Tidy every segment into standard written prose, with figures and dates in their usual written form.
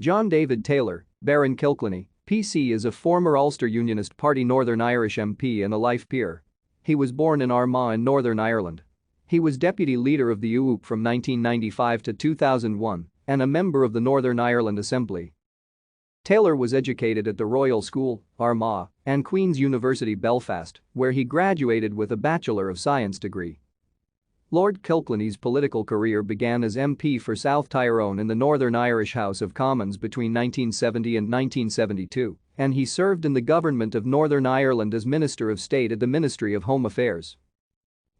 John David Taylor, Baron Kilclooney, PC, is a former Ulster Unionist Party Northern Irish MP and a life peer. He was born in Armagh in Northern Ireland. He was deputy leader of the UUP from 1995 to 2001 and a member of the Northern Ireland Assembly. Taylor was educated at the Royal School, Armagh, and Queen's University Belfast, where he graduated with a Bachelor of Science degree. Lord Kilclooney's political career began as MP for South Tyrone in the Northern Irish House of Commons between 1970 and 1972, and he served in the government of Northern Ireland as Minister of State at the Ministry of Home Affairs.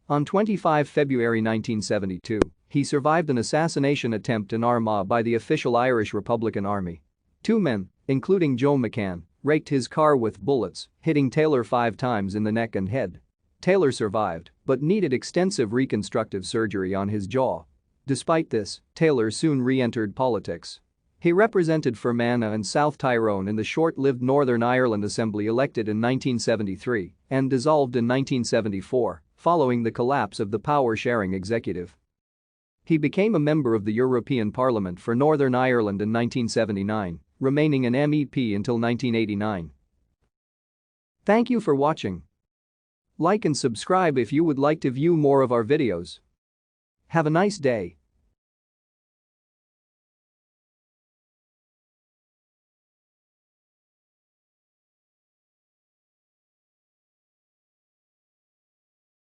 On 25 February 1972, he survived an assassination attempt in Armagh by the official Irish Republican Army. Two men, including Joe McCann, raked his car with bullets, hitting Taylor 5 times in the neck and head. Taylor survived, but needed extensive reconstructive surgery on his jaw. Despite this, Taylor soon re-entered politics. He represented Fermanagh and South Tyrone in the short-lived Northern Ireland Assembly, elected in 1973 and dissolved in 1974 following the collapse of the power-sharing executive. He became a member of the European Parliament for Northern Ireland in 1979, remaining an MEP until 1989. Thank you for watching. Like and subscribe if you would like to view more of our videos. Have a nice day.